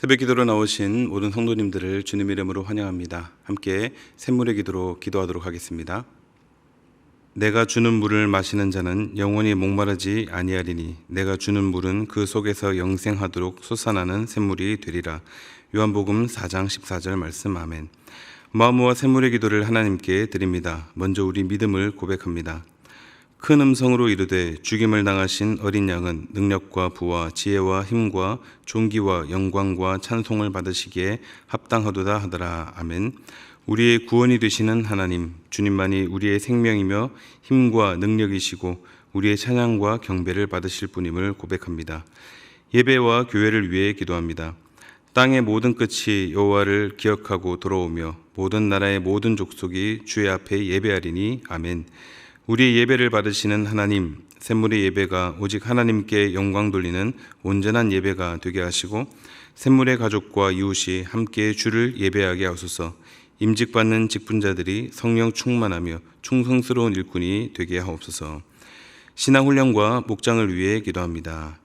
새벽 기도로 나오신 모든 성도님들을 주님 이름으로 환영합니다. 함께 샘물의 기도로 기도하도록 하겠습니다. 내가 주는 물을 마시는 자는 영원히 목마르지 아니하리니 내가 주는 물은 그 속에서 영생하도록 솟아나는 샘물이 되리라. 요한복음 4장 14절 말씀. 아멘. 마음과 샘물의 기도를 하나님께 드립니다. 먼저 우리 믿음을 고백합니다. 큰 음성으로 이르되 죽임을 당하신 어린 양은 능력과 부와 지혜와 힘과 존귀와 영광과 찬송을 받으시기에 합당하도다 하더라. 아멘. 우리의 구원이 되시는 하나님, 주님만이 우리의 생명이며 힘과 능력이시고 우리의 찬양과 경배를 받으실 분임을 고백합니다. 예배와 교회를 위해 기도합니다. 땅의 모든 끝이 여호와를 기억하고 돌아오며 모든 나라의 모든 족속이 주의 앞에 예배하리니. 아멘. 우리의 예배를 받으시는 하나님, 샘물의 예배가 오직 하나님께 영광 돌리는 온전한 예배가 되게 하시고 샘물의 가족과 이웃이 함께 주를 예배하게 하소서. 임직받는 직분자들이 성령 충만하며 충성스러운 일꾼이 되게 하옵소서. 신앙훈련과 목장을 위해 기도합니다.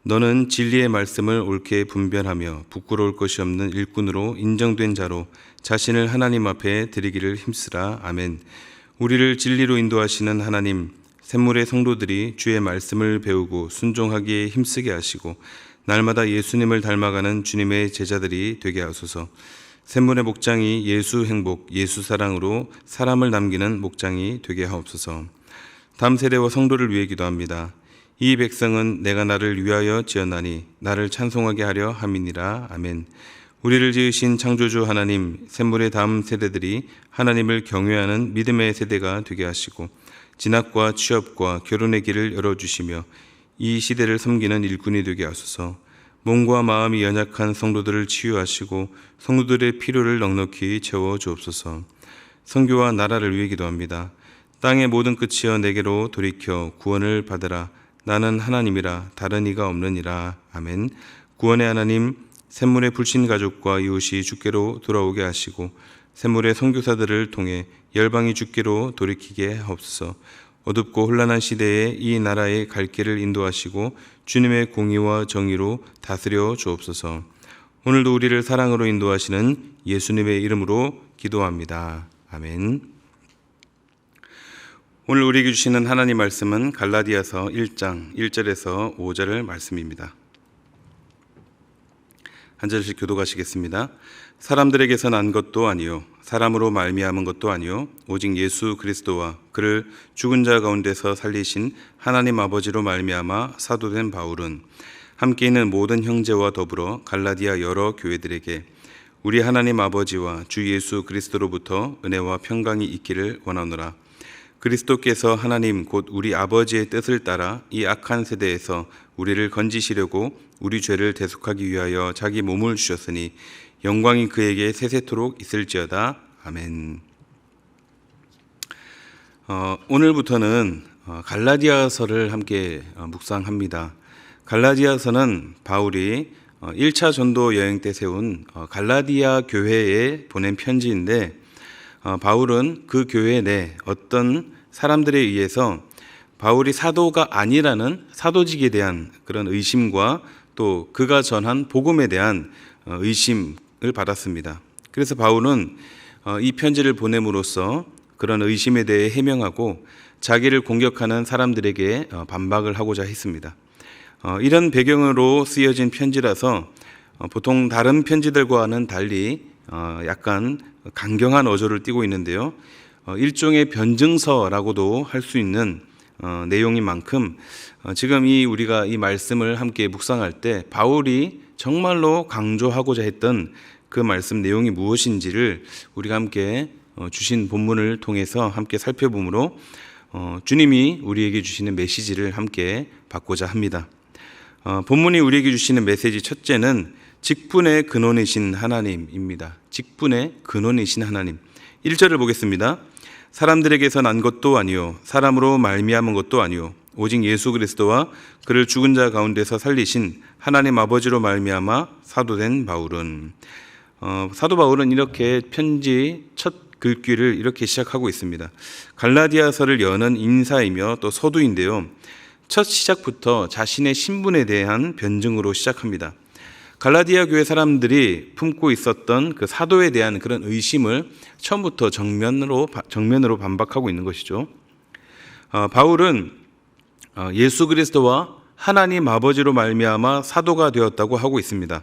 너는 진리의 말씀을 옳게 분별하며 부끄러울 것이 없는 일꾼으로 인정된 자로 자신을 하나님 앞에 드리기를 힘쓰라. 아멘. 우리를 진리로 인도하시는 하나님, 샘물의 성도들이 주의 말씀을 배우고 순종하기에 힘쓰게 하시고 날마다 예수님을 닮아가는 주님의 제자들이 되게 하소서. 샘물의 목장이 예수 행복, 예수 사랑으로 사람을 남기는 목장이 되게 하옵소서. 다음 세대와 성도를 위해 기도합니다. 이 백성은 내가 나를 위하여 지었나니 나를 찬송하게 하려 함이니라. 아멘. 우리를 지으신 창조주 하나님, 샘물의 다음 세대들이 하나님을 경외하는 믿음의 세대가 되게 하시고 진학과 취업과 결혼의 길을 열어주시며 이 시대를 섬기는 일꾼이 되게 하소서. 몸과 마음이 연약한 성도들을 치유하시고 성도들의 필요를 넉넉히 채워 주옵소서. 선교와 나라를 위해 기도합니다. 땅의 모든 끝이여 내게로 돌이켜 구원을 받으라. 나는 하나님이라 다른 이가 없느니라. 아멘. 구원의 하나님, 샘물의 불신 가족과 이웃이 주께로 돌아오게 하시고 샘물의 선교사들을 통해 열방이 주께로 돌이키게 하옵소서. 어둡고 혼란한 시대에 이 나라의 갈 길을 인도하시고 주님의 공의와 정의로 다스려 주옵소서. 오늘도 우리를 사랑으로 인도하시는 예수님의 이름으로 기도합니다. 아멘. 오늘 우리에게 주시는 하나님 말씀은 갈라디아서 1장 1절에서 5절의 말씀입니다. 한 절씩 교독하시겠습니다. 사람들에게서 난 것도 아니요 사람으로 말미암은 것도 아니요 오직 예수 그리스도와 그를 죽은 자 가운데서 살리신 하나님 아버지로 말미암아 사도된 바울은 함께 있는 모든 형제와 더불어 갈라디아 여러 교회들에게 우리 하나님 아버지와 주 예수 그리스도로부터 은혜와 평강이 있기를 원하노라. 그리스도께서 하나님 곧 우리 아버지의 뜻을 따라 이 악한 세대에서 우리를 건지시려고 우리 죄를 대속하기 위하여 자기 몸을 주셨으니 영광이 그에게 세세토록 있을지어다. 아멘. 오늘부터는 갈라디아서를 함께 묵상합니다. 갈라디아서는 바울이 1차 전도 여행 때 세운 갈라디아 교회에 보낸 편지인데 바울은 그 교회 내 어떤 사람들에 의해서 바울이 사도가 아니라는 사도직에 대한 그런 의심과 또 그가 전한 복음에 대한 의심을 받았습니다. 그래서 바울은 이 편지를 보냄으로써 그런 의심에 대해 해명하고 자기를 공격하는 사람들에게 반박을 하고자 했습니다. 이런 배경으로 쓰여진 편지라서 보통 다른 편지들과는 달리 약간 강경한 어조를 띠고 있는데요. 일종의 변증서라고도 할 수 있는 내용인 만큼 지금 우리가 이 말씀을 함께 묵상할 때 바울이 정말로 강조하고자 했던 그 말씀 내용이 무엇인지를 우리가 함께 주신 본문을 통해서 함께 살펴보므로 주님이 우리에게 주시는 메시지를 함께 받고자 합니다. 본문이 우리에게 주시는 메시지 첫째는 직분의 근원이신 하나님입니다. 직분의 근원이신 하나님. 1절을 보겠습니다. 사람들에게서 난 것도 아니요 사람으로 말미암은 것도 아니요 오직 예수 그리스도와 그를 죽은 자 가운데서 살리신 하나님 아버지로 말미암아 사도된 바울은 사도 바울은 이렇게 편지 첫 글귀를 이렇게 시작하고 있습니다. 갈라디아서를 여는 인사이며 또 서두인데요. 첫 시작부터 자신의 신분에 대한 변증으로 시작합니다. 갈라디아 교회 사람들이 품고 있었던 그 사도에 대한 그런 의심을 처음부터 정면으로 반박하고 있는 것이죠. 바울은 예수 그리스도와 하나님 아버지로 말미암아 사도가 되었다고 하고 있습니다.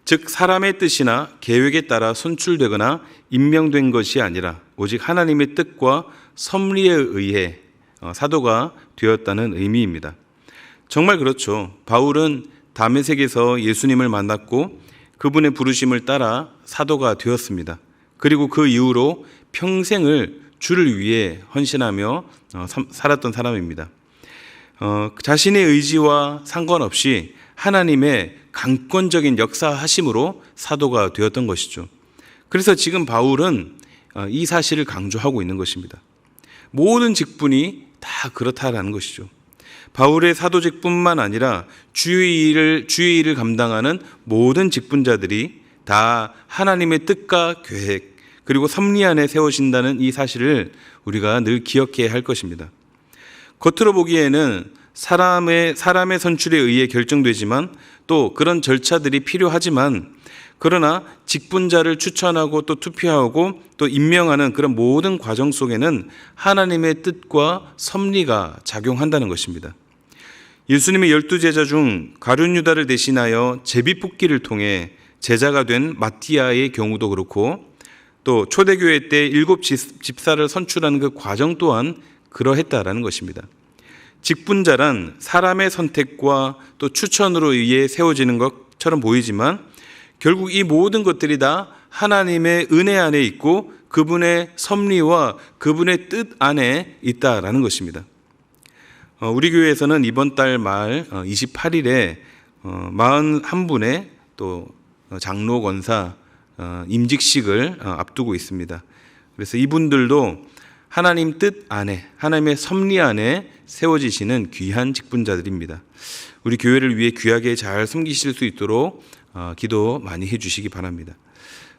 즉 사람의 뜻이나 계획에 따라 선출되거나 임명된 것이 아니라 오직 하나님의 뜻과 섭리에 의해 사도가 되었다는 의미입니다. 정말 그렇죠. 바울은 다메섹에서 예수님을 만났고 그분의 부르심을 따라 사도가 되었습니다. 그리고 그 이후로 평생을 주를 위해 헌신하며 살았던 사람입니다. 자신의 의지와 상관없이 하나님의 강권적인 역사하심으로 사도가 되었던 것이죠. 그래서 지금 바울은 이 사실을 강조하고 있는 것입니다. 모든 직분이 다 그렇다라는 것이죠. 바울의 사도직뿐만 아니라 주의 일을 감당하는 모든 직분자들이 다 하나님의 뜻과 계획 그리고 섭리 안에 세우신다는 이 사실을 우리가 늘 기억해야 할 것입니다. 겉으로 보기에는 사람의 선출에 의해 결정되지만 또 그런 절차들이 필요하지만 그러나 직분자를 추천하고 또 투표하고 또 임명하는 그런 모든 과정 속에는 하나님의 뜻과 섭리가 작용한다는 것입니다. 예수님의 12제자 중 가룟 유다를 대신하여 제비뽑기를 통해 제자가 된 마띠아의 경우도 그렇고 또 초대교회 때 7 집사를 선출하는 그 과정 또한 그러했다라는 것입니다. 직분자란 사람의 선택과 또 추천으로 의해 세워지는 것처럼 보이지만 결국 이 모든 것들이 다 하나님의 은혜 안에 있고 그분의 섭리와 그분의 뜻 안에 있다라는 것입니다. 우리 교회에서는 이번 달 말 28일에 41분의 또 장로 권사 임직식을 앞두고 있습니다. 그래서 이분들도 하나님 뜻 안에 하나님의 섭리 안에 세워지시는 귀한 직분자들입니다. 우리 교회를 위해 귀하게 잘 섬기실 수 있도록 기도 많이 해주시기 바랍니다.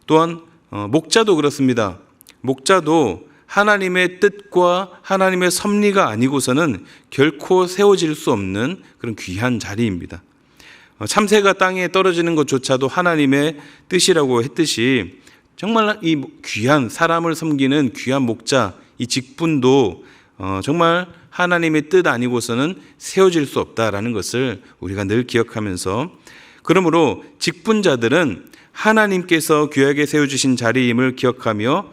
또한 목자도 그렇습니다. 목자도 하나님의 뜻과 하나님의 섭리가 아니고서는 결코 세워질 수 없는 그런 귀한 자리입니다. 참새가 땅에 떨어지는 것조차도 하나님의 뜻이라고 했듯이 정말 이 귀한 사람을 섬기는 귀한 목자 이 직분도 정말 하나님의 뜻 아니고서는 세워질 수 없다라는 것을 우리가 늘 기억하면서 그러므로 직분자들은 하나님께서 귀하게 세워주신 자리임을 기억하며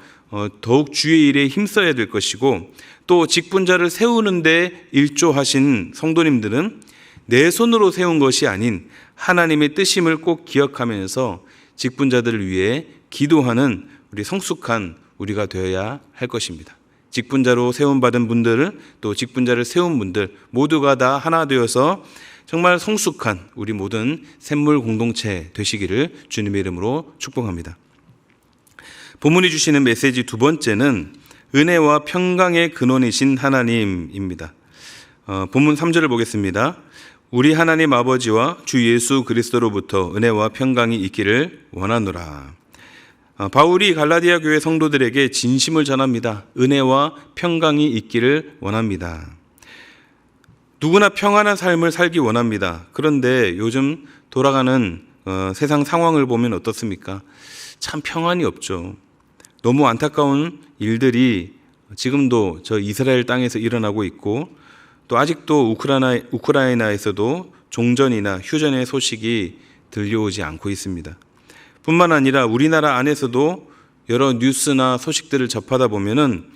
더욱 주의 일에 힘써야 될 것이고 또 직분자를 세우는 데 일조하신 성도님들은 내 손으로 세운 것이 아닌 하나님의 뜻임을 꼭 기억하면서 직분자들을 위해 기도하는 우리 성숙한 우리가 되어야 할 것입니다. 직분자로 세움받은 분들 또 직분자를 세운 분들 모두가 다 하나 되어서 정말 성숙한 우리 모든 샘물 공동체 되시기를 주님의 이름으로 축복합니다. 본문이 주시는 메시지 두 번째는 은혜와 평강의 근원이신 하나님입니다. 본문 3절을 보겠습니다. 우리 하나님 아버지와 주 예수 그리스도로부터 은혜와 평강이 있기를 원하노라. 바울이 갈라디아 교회 성도들에게 진심을 전합니다. 은혜와 평강이 있기를 원합니다. 누구나 평안한 삶을 살기 원합니다. 그런데 요즘 돌아가는 세상 상황을 보면 어떻습니까? 참 평안이 없죠. 너무 안타까운 일들이 지금도 저 이스라엘 땅에서 일어나고 있고 또 아직도 우크라이나에서도 종전이나 휴전의 소식이 들려오지 않고 있습니다. 뿐만 아니라 우리나라 안에서도 여러 뉴스나 소식들을 접하다 보면은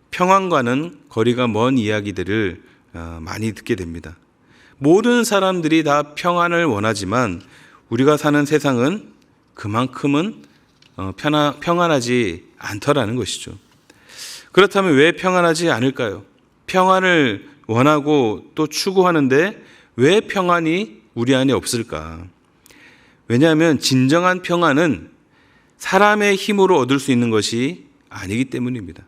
평안과는 거리가 먼 이야기들을 많이 듣게 됩니다. 모든 사람들이 다 평안을 원하지만 우리가 사는 세상은 그만큼은 평안하지 않더라는 것이죠. 그렇다면 왜 평안하지 않을까요? 평안을 원하고 또 추구하는데 왜 평안이 우리 안에 없을까? 왜냐하면 진정한 평안은 사람의 힘으로 얻을 수 있는 것이 아니기 때문입니다.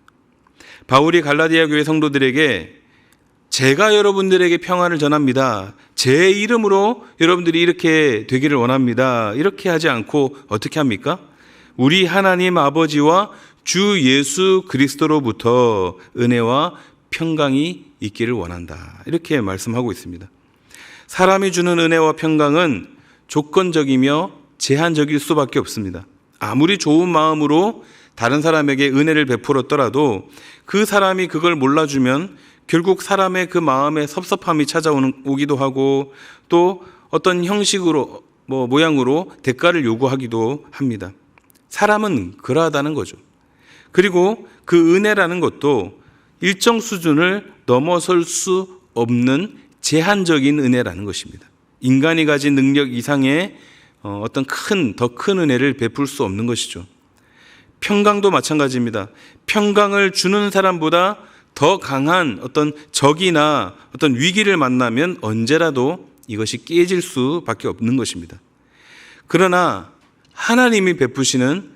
바울이 갈라디아 교회 성도들에게 제가 여러분들에게 평안을 전합니다. 제 이름으로 여러분들이 이렇게 되기를 원합니다. 이렇게 하지 않고 어떻게 합니까? 우리 하나님 아버지와 주 예수 그리스도로부터 은혜와 평강이 있기를 원한다. 이렇게 말씀하고 있습니다. 사람이 주는 은혜와 평강은 조건적이며 제한적일 수밖에 없습니다. 아무리 좋은 마음으로 다른 사람에게 은혜를 베풀었더라도 그 사람이 그걸 몰라주면 결국 사람의 그 마음에 섭섭함이 찾아오기도 하고 또 어떤 형식으로 모양으로 대가를 요구하기도 합니다. 사람은 그러하다는 거죠. 그리고 그 은혜라는 것도 일정 수준을 넘어설 수 없는 제한적인 은혜라는 것입니다. 인간이 가진 능력 이상의 어떤 더 큰 은혜를 베풀 수 없는 것이죠. 평강도 마찬가지입니다. 평강을 주는 사람보다 더 강한 어떤 적이나 어떤 위기를 만나면 언제라도 이것이 깨질 수밖에 없는 것입니다. 그러나 하나님이 베푸시는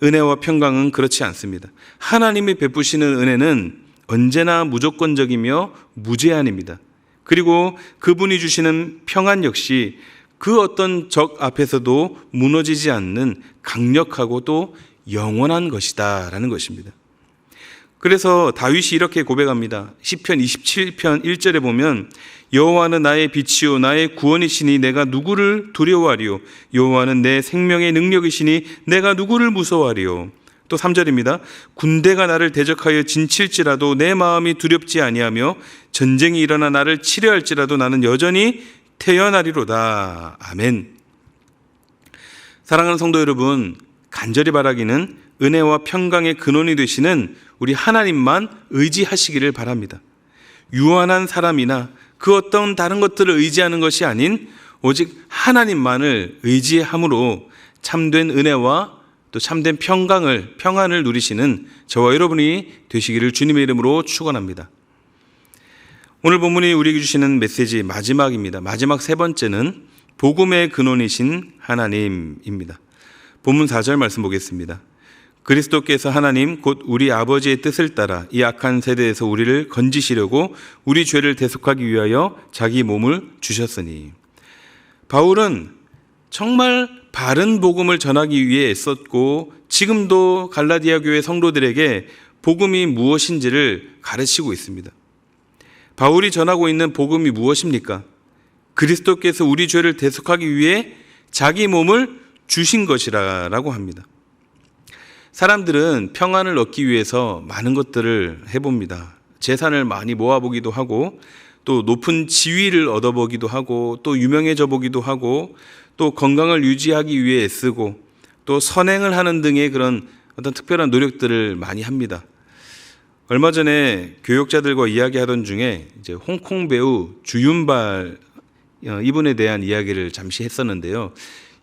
은혜와 평강은 그렇지 않습니다. 하나님이 베푸시는 은혜는 언제나 무조건적이며 무제한입니다. 그리고 그분이 주시는 평안 역시 그 어떤 적 앞에서도 무너지지 않는 강력하고 또 영원한 것이다 라는 것입니다. 그래서 다윗이 이렇게 고백합니다. 시편 27편 1절에 보면 여호와는 나의 빛이요 나의 구원이시니 내가 누구를 두려워하리요. 여호와는 내 생명의 능력이시니 내가 누구를 무서워하리요. 또 3절입니다. 군대가 나를 대적하여 진칠지라도 내 마음이 두렵지 아니하며 전쟁이 일어나 나를 치려할지라도 나는 여전히 태어나리로다. 아멘. 사랑하는 성도 여러분, 간절히 바라기는 은혜와 평강의 근원이 되시는 우리 하나님만 의지하시기를 바랍니다. 유한한 사람이나 그 어떤 다른 것들을 의지하는 것이 아닌 오직 하나님만을 의지함으로 참된 은혜와 또 참된 평안을 누리시는 저와 여러분이 되시기를 주님의 이름으로 축원합니다. 오늘 본문이 우리에게 주시는 메시지 마지막입니다. 마지막 세 번째는 복음의 근원이신 하나님입니다. 본문 4절 말씀 보겠습니다. 그리스도께서 하나님 곧 우리 아버지의 뜻을 따라 이 악한 세대에서 우리를 건지시려고 우리 죄를 대속하기 위하여 자기 몸을 주셨으니. 바울은 정말 바른 복음을 전하기 위해 애썼고 지금도 갈라디아 교회 성도들에게 복음이 무엇인지를 가르치고 있습니다. 바울이 전하고 있는 복음이 무엇입니까? 그리스도께서 우리 죄를 대속하기 위해 자기 몸을 주신 것이라고 합니다. 사람들은 평안을 얻기 위해서 많은 것들을 해봅니다. 재산을 많이 모아보기도 하고 또 높은 지위를 얻어보기도 하고 또 유명해져 보기도 하고 또 건강을 유지하기 위해 애쓰고 또 선행을 하는 등의 그런 어떤 특별한 노력들을 많이 합니다. 얼마 전에 교역자들과 이야기하던 중에 이제 홍콩 배우 주윤발 이분에 대한 이야기를 잠시 했었는데요.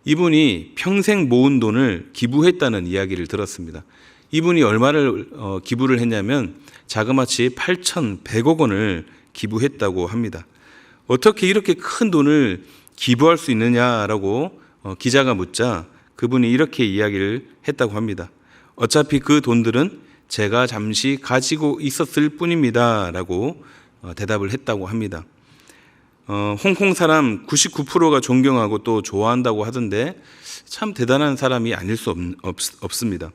이분이 평생 모은 돈을 기부했다는 이야기를 들었습니다. 이분이 얼마를 기부를 했냐면 자그마치 8,100억 원을 기부했다고 합니다. 어떻게 이렇게 큰 돈을 기부할 수 있느냐라고 기자가 묻자 그분이 이렇게 이야기를 했다고 합니다. 어차피 그 돈들은 제가 잠시 가지고 있었을 뿐입니다 라고 대답을 했다고 합니다. 홍콩 사람 99%가 존경하고 또 좋아한다고 하던데 참 대단한 사람이 아닐 수 없습니다.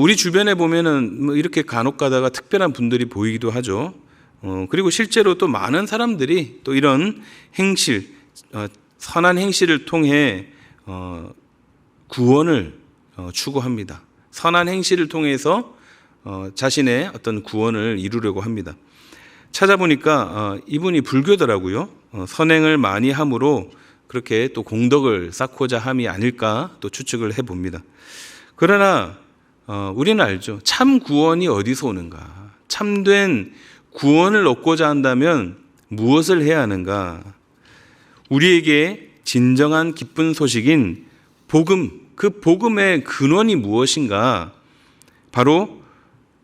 우리 주변에 보면은 이렇게 간혹 가다가 특별한 분들이 보이기도 하죠. 그리고 실제로 또 많은 사람들이 또 이런 행실, 선한 행실을 통해 구원을 추구합니다. 선한 행실을 통해서 자신의 어떤 구원을 이루려고 합니다. 찾아보니까 이분이 불교더라고요. 선행을 많이 함으로 그렇게 또 공덕을 쌓고자 함이 아닐까 또 추측을 해봅니다. 그러나 우리는 알죠. 참 구원이 어디서 오는가? 참된 구원을 얻고자 한다면 무엇을 해야 하는가? 우리에게 진정한 기쁜 소식인 복음, 그 복음의 근원이 무엇인가? 바로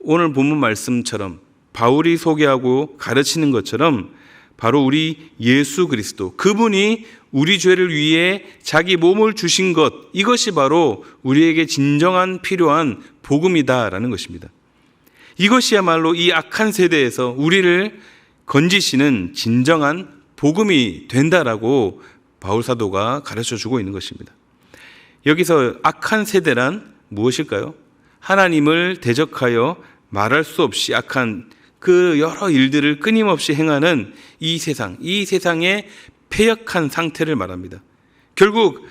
오늘 본문 말씀처럼 바울이 소개하고 가르치는 것처럼 바로 우리 예수 그리스도, 그분이 우리 죄를 위해 자기 몸을 주신 것, 이것이 바로 우리에게 진정한 필요한 복음이다라는 것입니다. 이것이야말로 이 악한 세대에서 우리를 건지시는 진정한 복음이 된다라고 바울 사도가 가르쳐주고 있는 것입니다. 여기서 악한 세대란 무엇일까요? 하나님을 대적하여 말할 수 없이 악한 그 여러 일들을 끊임없이 행하는 이 세상의 패역한 상태를 말합니다. 결국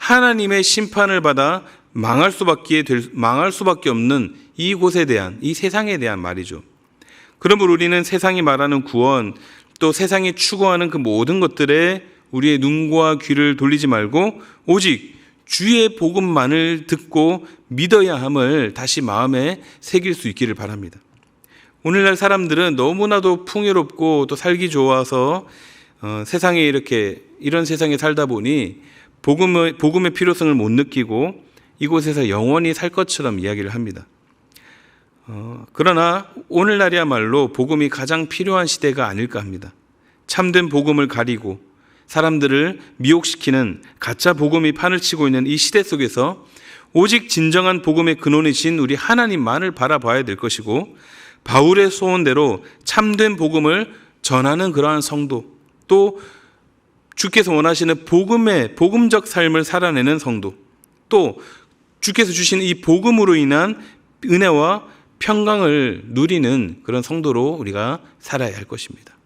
하나님의 심판을 받아 망할 수밖에 없는 이곳에 대한, 이 세상에 대한 말이죠. 그러므로 우리는 세상이 말하는 구원, 또 세상이 추구하는 그 모든 것들에 우리의 눈과 귀를 돌리지 말고 오직 주의 복음만을 듣고 믿어야 함을 다시 마음에 새길 수 있기를 바랍니다. 오늘날 사람들은 너무나도 풍요롭고 또 살기 좋아서 세상에 이런 세상에 살다 보니 복음의 필요성을 못 느끼고 이곳에서 영원히 살 것처럼 이야기를 합니다. 그러나 오늘날이야말로 복음이 가장 필요한 시대가 아닐까 합니다. 참된 복음을 가리고 사람들을 미혹시키는 가짜 복음이 판을 치고 있는 이 시대 속에서 오직 진정한 복음의 근원이신 우리 하나님만을 바라봐야 될 것이고, 바울의 소원대로 참된 복음을 전하는 그러한 성도, 또 주께서 원하시는 복음적 삶을 살아내는 성도, 또 주께서 주신 이 복음으로 인한 은혜와 평강을 누리는 그런 성도로 우리가 살아야 할 것입니다.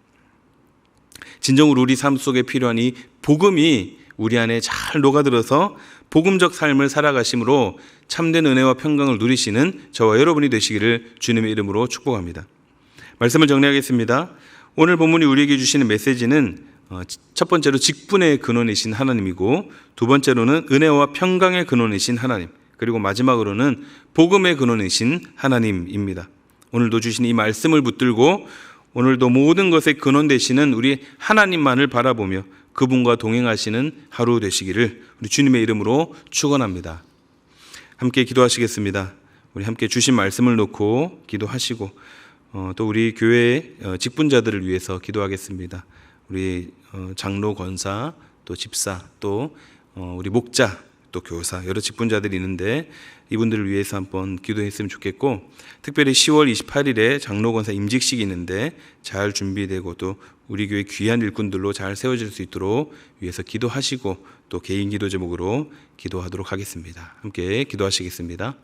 진정으로 우리 삶 속에 필요한 이 복음이 우리 안에 잘 녹아들어서 복음적 삶을 살아가심으로 참된 은혜와 평강을 누리시는 저와 여러분이 되시기를 주님의 이름으로 축복합니다. 말씀을 정리하겠습니다. 오늘 본문이 우리에게 주시는 메시지는 첫 번째로 직분의 근원이신 하나님이고, 두 번째로는 은혜와 평강의 근원이신 하나님, 그리고 마지막으로는 복음의 근원이신 하나님입니다. 오늘도 주신 이 말씀을 붙들고 오늘도 모든 것의 근원 되시는 우리 하나님만을 바라보며 그분과 동행하시는 하루 되시기를 우리 주님의 이름으로 축원합니다. 함께 기도하시겠습니다. 우리 함께 주신 말씀을 놓고 기도하시고 또 우리 교회 직분자들을 위해서 기도하겠습니다. 우리 장로, 권사, 또 집사, 또 우리 목자, 또 교사, 여러 직분자들이 있는데 이분들을 위해서 한번 기도했으면 좋겠고, 특별히 10월 28일에 장로, 권사 임직식이 있는데 잘 준비되고 또 우리 교회 귀한 일꾼들로 잘 세워질 수 있도록 위해서 기도하시고 또 개인 기도 제목으로 기도하도록 하겠습니다. 함께 기도하시겠습니다.